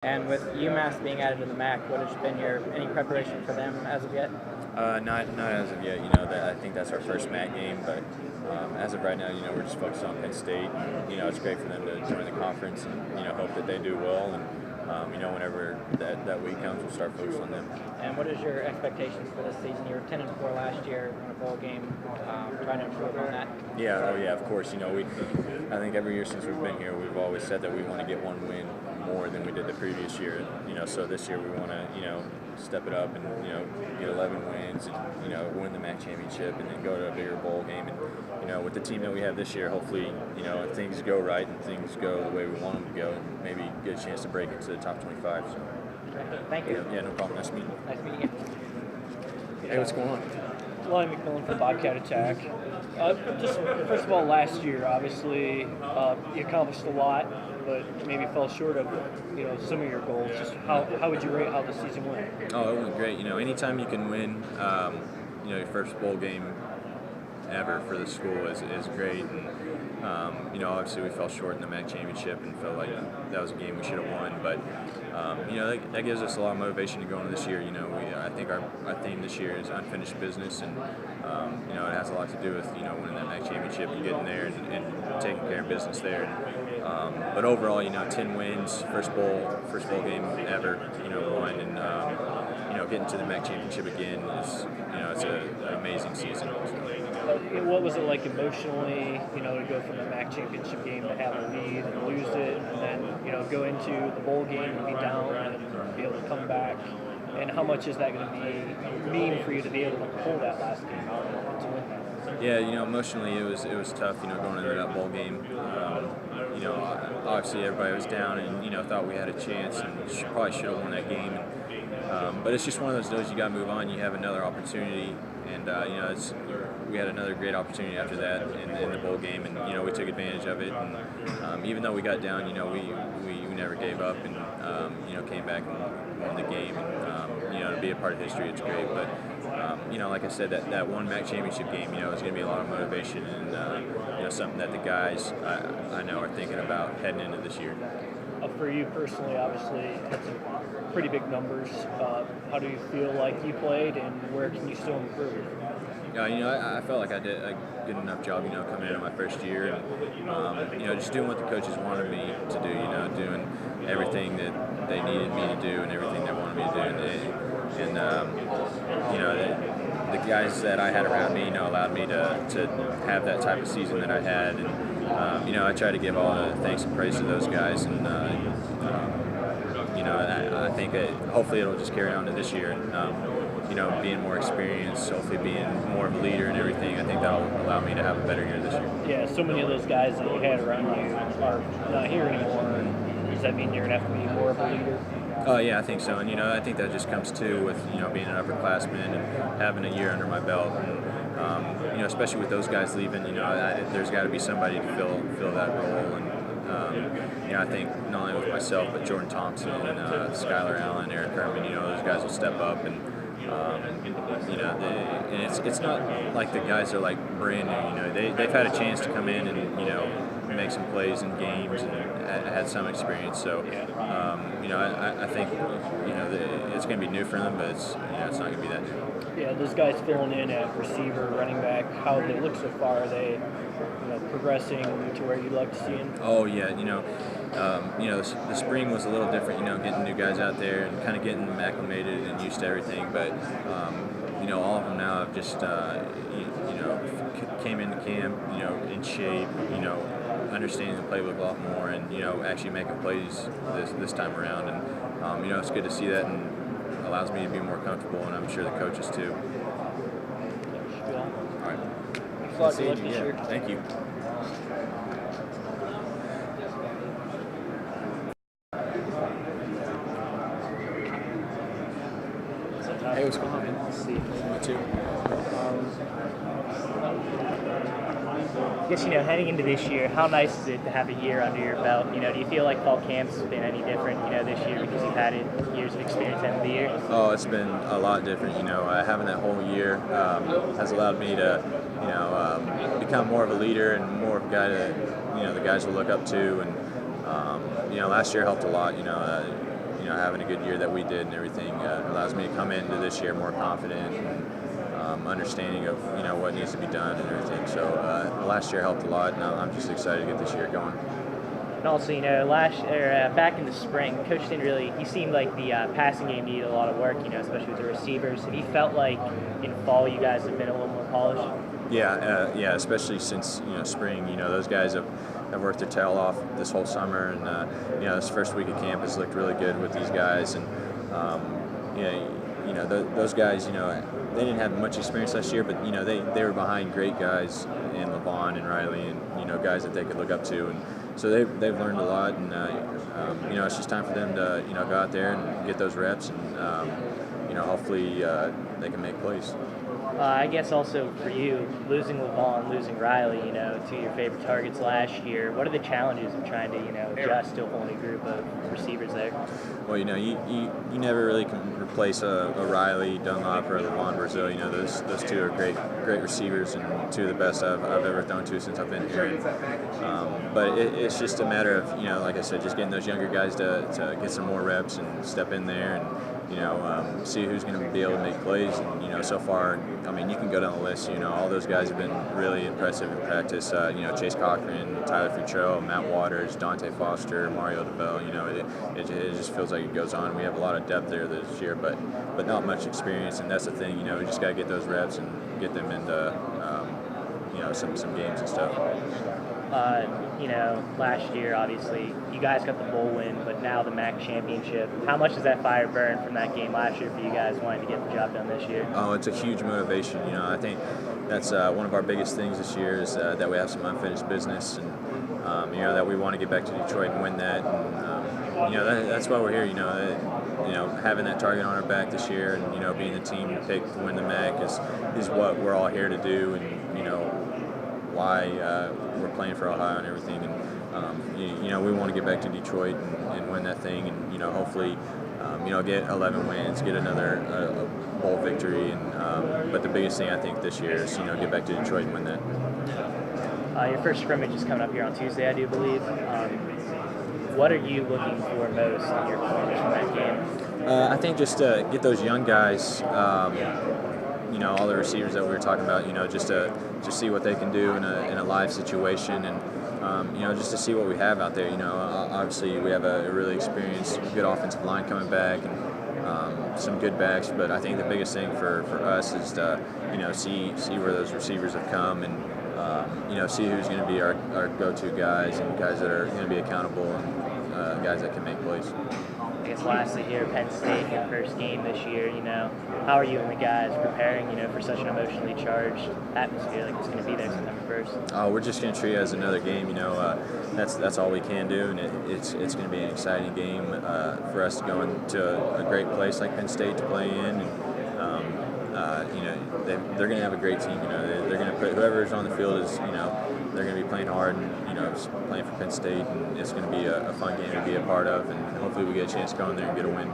And with UMass being added to the MAC, what has been any preparation for them as of yet? Not as of yet. I think that's our first MAC game, but as of right now, we're just focused on Penn State. It's great for them to join the conference, and hope that they do well. And whenever that week comes, we'll start focusing on them. And what is your expectations for this season? You were 10-4 last year in a bowl game, trying to improve on that. Yeah, of course. I think every year since we've been here, we've always said that we want to get one win more than we did the previous year. So this year we want to, step it up and, get 11 wins and, win the MAC championship and then go to a bigger bowl game. And, with the team that we have this year, hopefully, if things go right and things go the way we want them to go, and maybe get a chance to break into the top 25. So. Thank you. Yeah, no problem. Nice to meet you. Nice meeting you. Hey, what's going on? Lonnie McMillan for Bobcat Attack. Just first of all, last year, obviously, you accomplished a lot, but maybe fell short of some of your goals. Just how would you rate how the season went? Oh, it went great. Anytime you can win, your first bowl game ever for the school is great. And obviously we fell short in the MAC championship and felt like that was a game we should have won. But that gives us a lot of motivation to go into this year. I think our theme this year is unfinished business, and it has a lot to do with winning that MAC championship and getting there and taking care of business there. But overall, 10 wins, first bowl game ever, won, and getting to the MAC championship again is it's an amazing season. What was it like emotionally, to go from the MAC championship game to have a lead and lose it, and then go into the bowl game and be down and be able to come back? And how much is that going to mean for you to be able to pull that last game out and to win that? Yeah, emotionally it was tough, going into that bowl game. Obviously everybody was down and thought we had a chance and probably should have won that game. But it's just one of those you got to move on. You have another opportunity, and we had another great opportunity after that in the bowl game, and we took advantage of it. And even though we got down, we never gave up, and came back and won the game. And to be a part of history, it's great. But like I said, that one MAC championship game, is going to be a lot of motivation and something that the guys I know are thinking about heading into this year. For you personally, obviously, had some pretty big numbers. How do you feel like you played, and where can you still improve? I felt like I did a good enough job, coming in my first year, and just doing what the coaches wanted me to do, doing everything that they needed me to do and everything they wanted me to do, and the guys that I had around me, allowed me to have that type of season that I had, and I try to give all the thanks and praise to those guys, and I think that hopefully it'll just carry on to this year, and being more experienced, hopefully being more of a leader and everything. I think that'll allow me to have a better year this year. Yeah, so many of those guys that you had around you are not here anymore. Does that mean you're gonna have to be more of a leader? Oh yeah, I think so, and I think that just comes too with being an upperclassman and having a year under my belt, and especially with those guys leaving, there's got to be somebody to fill that role, and I think not only with myself but Jordan Thompson and Skylar Allen, Eric Herman, those guys will step up, and it's not like the guys are like brand new, they've had a chance to come in and make some plays in games and had some experience. So, I think, it's going to be new for them, but it's not going to be that new. Yeah, those guys filling in at receiver, running back, how they look so far, are they progressing to where you'd like to see them? Oh, yeah, the spring was a little different, getting new guys out there and kind of getting them acclimated and used to everything, but, all of them now have just, came into camp, in shape, understanding the playbook a lot more, and actually making plays this time around, and it's good to see that, and allows me to be more comfortable, and I'm sure the coaches too. All right. Thanks a lot. Good luck this year. Thank you. Hey, what's going on, man? You too. I guess, heading into this year, how nice is it to have a year under your belt? Do you feel like fall camp's been any different, this year because you've had years of experience end of the year? Oh, it's been a lot different. Having that whole year has allowed me to, become more of a leader and more of a guy that, the guys will look up to. And, last year helped a lot. having a good year that we did and everything allows me to come into this year more confident and understanding of what needs to be done and everything. So last year helped a lot, and I'm just excited to get this year going. And also, back in the spring, Coach didn't really. He seemed like the passing game needed a lot of work, especially with the receivers. Have you felt like in fall you guys have been a little more polished? Yeah, especially since spring. Those guys have worked their tail off this whole summer, and this first week of camp has looked really good with these guys, and those guys, they didn't have much experience last year, but they were behind great guys in LeVon and Riley, and guys that they could look up to, and so they've learned a lot, and it's just time for them to go out there and get those reps, and hopefully they can make plays. I guess also for you, losing LeVon, losing Riley, two of your favorite targets last year, what are the challenges of trying to, adjust to a whole new group of receivers there? Well, you never really can replace a Riley, Dunlop, or a LeVon Brazil. Those two are great receivers and two of the best I've ever thrown to since I've been here. But it's just a matter of, like I said, just getting those younger guys to get some more reps and step in there and see who's going to be able to make plays. And, so far, you can go down the list. All those guys have been really impressive in practice. Chase Cochran, Tyler Tettleton, Matt Waters, Dante Foster, Mario DeBell. It just feels like it goes on. We have a lot of depth there this year, but not much experience. And that's the thing. We just got to get those reps and get them into some games and stuff. Last year, obviously, you guys got the bowl win, but now the MAC championship. How much does that fire burn from that game last year for you guys wanting to get the job done this year? Oh, it's a huge motivation. I think that's one of our biggest things this year is that we have some unfinished business, and that we want to get back to Detroit and win that. And that's why we're here. Having that target on our back this year, and being the team picked to win the MAC is what we're all here to do, and why we're playing for Ohio and everything, and we want to get back to Detroit and win that thing, and hopefully get 11 wins, get another bowl victory, and but the biggest thing I think this year is get back to Detroit and win that. Your first scrimmage is coming up here on Tuesday, I do believe. What are you looking for most in your performance from that game? I think just to get those young guys. All the receivers that we were talking about, just to see what they can do in a live situation, and just to see what we have out there. Obviously we have a really experienced, good offensive line coming back, and some good backs. But I think the biggest thing for us is to see where those receivers have come, and see who's going to be our go-to guys, and guys that are going to be accountable, and guys that can make plays. I guess lastly here, Penn State, your first game this year, how are you and the guys preparing, for such an emotionally charged atmosphere like it's going to be there September 1st? We're just going to treat it as another game, that's all we can do, and it's going to be an exciting game for us to go into a great place like Penn State to play in, and they're going to have a great team, they're going to put whoever's on the field is, they're going to be playing hard, and playing for Penn State, and it's going to be a fun game to be a part of, and hopefully we get a chance to go in there and get a win.